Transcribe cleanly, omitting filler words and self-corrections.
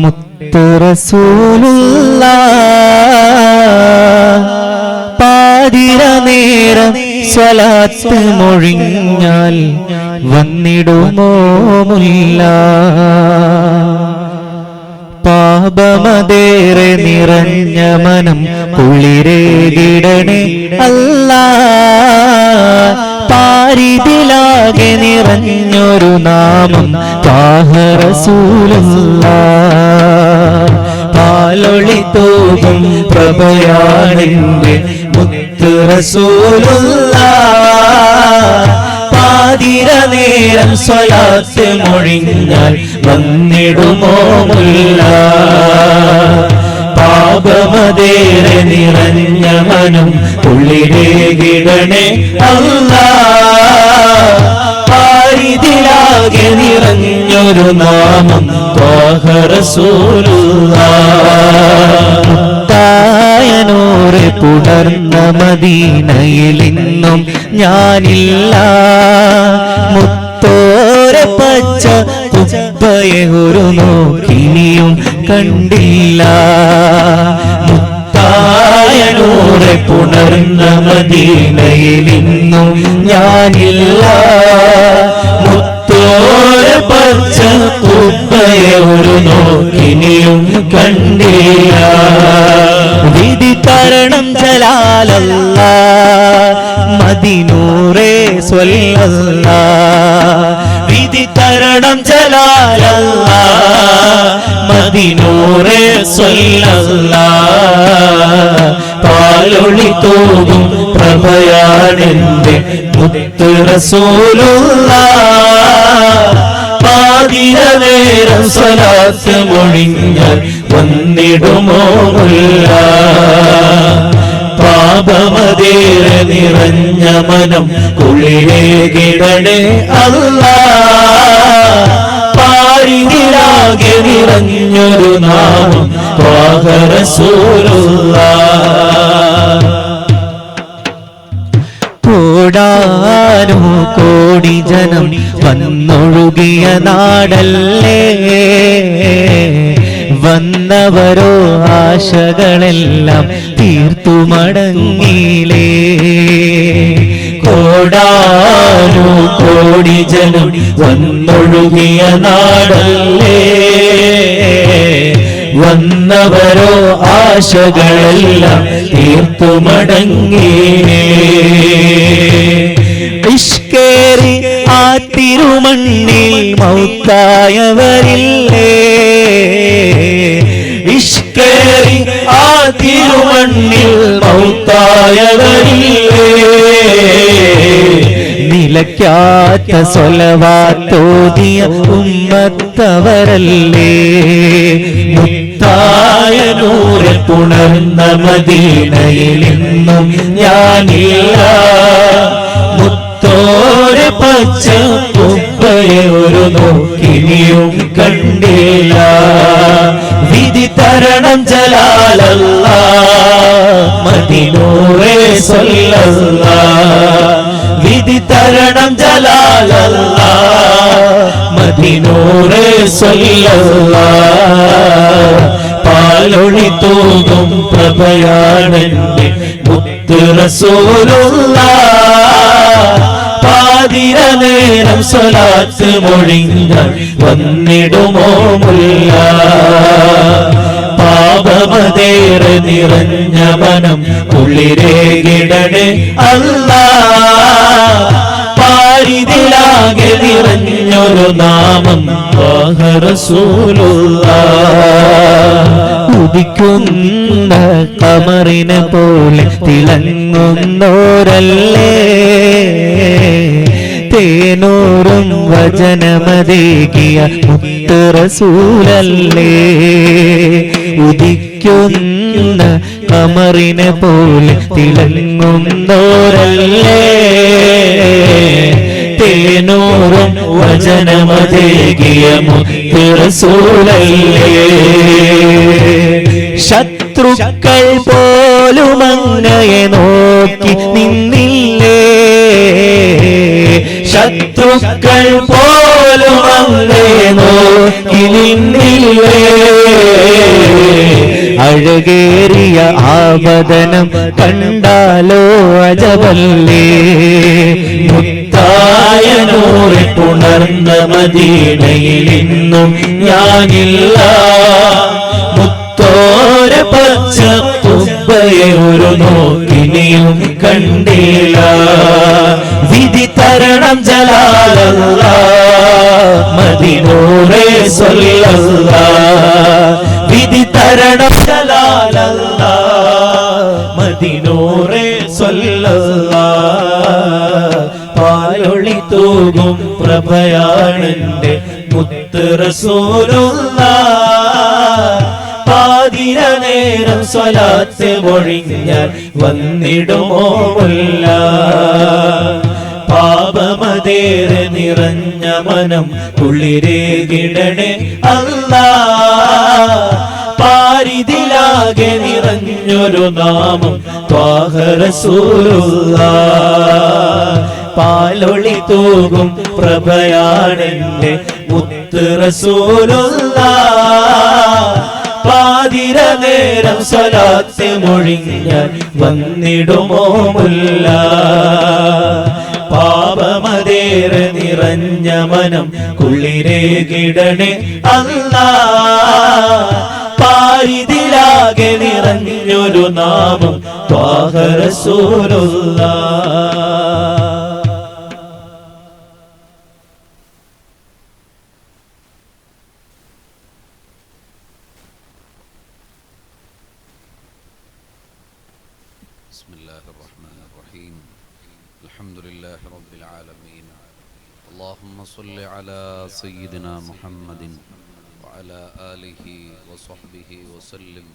മുത്ത് റസൂലുള്ളാഹ് പാതിര നേരം സ്വലാത്ത് മൊഴിഞ്ഞാൽ വന്നിടുമോ മുല്ല പാപമതേറെ നിറഞ്ഞ മനം കുളിരേകിടണേ അല്ലാഹ് പാരിതിലാകെ നിറഞ്ഞൊരു നാമം ത്വാഹ റസൂലുള്ളാഹ് പാലൊളി തൂകും പ്രഭയാണെന്റെ മുത്ത് റസൂലുള്ളാഹ് പാതിര നേരം സ്വലാത്ത് മൊഴിഞ്ഞാൽ വന്നിടുമോ മുല്ല പാപമതേറെ നിറഞ്ഞ മനം കുളിരേകിടണേ അല്ലാഹ് പാരിതിലാകെ നിറഞ്ഞൊരു നാമം ത്വാഹ റസൂലുള്ളാഹ് നൂറ് പുണർന്ന മദീനയിൽ ഇന്നും ഞാനില്ല മുത്തോരെ പച്ച കുബ്ബയെ ഒരു നോക്കിനിയും കണ്ടില്ല മുത്തായ നൂറ് പുണർന്ന മദീനയിൽ ഇന്നും ഞാനില്ല മുത്തോരെ പച്ച കുബ്ബയെ ഒരു നോക്കിനിയും കണ്ടില്ല വിധി തരണം ജലാലല്ലാഹ് മദീനൂറേ സ്വല്ലല്ലാഹ് വിധി തരണം ജലാലല്ലാഹ് മദീനൂറേ സ്വല്ലല്ലാഹ് പാലൊളി തൂകും പ്രഭയാണെന്റെ മുത്ത് റസൂലുള്ളാഹ് പാതിര നേരം സ്വലാത്ത് മൊഴിഞ്ഞാൽ വന്നിടുമോ മുല്ല പാപമതേറെ നിറഞ്ഞ മനം കുളിരേകിടണേ അല്ലാഹ് പാരിതിലാകെ നിറഞ്ഞൊരു നാമം ത്വാഹ റസൂലുള്ളാഹ് കോടാനു കോടി ജനം വന്നൊഴുകിയ നാടല്ലേ വന്നവരോ ആശകളെല്ലാം തീർത്തു മടങ്ങിലേ കോടാനു കോടി ജനം വന്നൊഴുകിയ നാടല്ലേ വന്നവരോ ആശകളെല്ലാം തീർത്തു മടങ്ങിലേ ഇഷ്കേറി ആ തിരുമണ്ണിൽ മൗത്തായവരില്ലേ ഇഷ്കേറി ആ തിരുമണ്ണിൽ മൗത്തായവരില്ലേ നിലയ്ക്കാത്ത സ്വലവാത്തോതിയ ഉമ്മത്തവരല്ലേ മുത്തായ നൂറ് പുണർന്ന മദീനയിൽ ഇന്നും ഞാനില്ല മുത്തോരെ പച്ച കുബ്ബയെ ഒരു നോക്കിനിയും കണ്ടില്ല വിധി തരണം ജലാലല്ലാഹ് മദീനൂറേ സ്വല്ലല്ലാഹ് വിധി തരണം ജലാലല്ലാഹ് മദീനൂറേ സ്വല്ലല്ലാഹ് പാലൊളി തൂകും പ്രഭയാണെന്റെ മുത്ത് റസൂലുള്ളാഹ് പാതിര നേരം സ്വലാത്ത് മൊഴിഞ്ഞാൽ വന്നിടുമോ മുല്ല പാപമതേറെ നിറഞ്ഞ മനം കുളിരേകിടണേ അല്ലാഹ് പാരിതിലാകെ നിറഞ്ഞൊരു നാമം ത്വാഹ റസൂലുള്ളാഹ് ഉദിക്കുന്ന ഖമറിനെ പോലെ തിളങ്ങുന്നോരല്ലേ തേനൂറും വചനമതേകിയ മുത്ത് റസൂലല്ലേ ഉദിക്കുന്ന ഖമറിനെ പോലെ തിളങ്ങുന്നോരല്ലേ തേനൂറും വചനമതേകിയ മുത്ത് റസൂലല്ലേ ശത്രുക്കൾ പോലും അങ്ങയെ നോക്കി നിന്നില്ലേ ശത്രുക്കൾ പോലും പോലും അങ്ങയെ നോക്കി നിന്നില്ലേ അഴകേറിയ ആവദനം കണ്ടാലോ അജബല്ലേ മുത്തായ നൂറെ പുണർന്ന മദീനയിൽ ഇന്നും ഞാനില്ല മുത്തോര പച്ച കുബ്ബയെ ഒരു നോക്കിനിയും കണ്ടില്ല വിധി തരണം ജലാലല്ലാഹ് മദീനൂറേ സ്വല്ലല്ലാഹ് വിധി തരണം ജലാലല്ലാഹ് മദീനൂറേ സ്വല്ലല്ലാഹ് പാലൊളി തൂകും പ്രഭയാണെന്റെ മുത്ത് റസൂലുള്ളാഹ് പാതിര നേരം സ്വലാത്ത് മൊഴിഞ്ഞാൽ വന്നിടുമോ മുല്ല പാപമതേറെ നിറഞ്ഞ മനം കുളിരേകിടണേ അല്ലാഹ് പാരിതിലാകെ നിറഞ്ഞൊരു നാമം ത്വാഹ റസൂലുള്ളാഹ് പാലൊളി തൂകും പ്രഭയാണെന്റെ മുത്ത് റസൂലുള്ളാഹ് പാതിര നേരം സ്വലാത്ത് മൊഴിഞ്ഞാൽ വന്നിടുമോ മുല്ല പാപമതേറെ നിറഞ്ഞ മനം കുളിരേകിടണേ അല്ലാഹ് പാരിതിലാകെ നിറഞ്ഞൊരു നാമം ത്വാഹ റസൂലുള്ളാഹ് بسم الله الرحمن الرحيم الحمد لله رب العالمين اللهم صل على سيدنا محمد وعلى آله وصحبه وسلم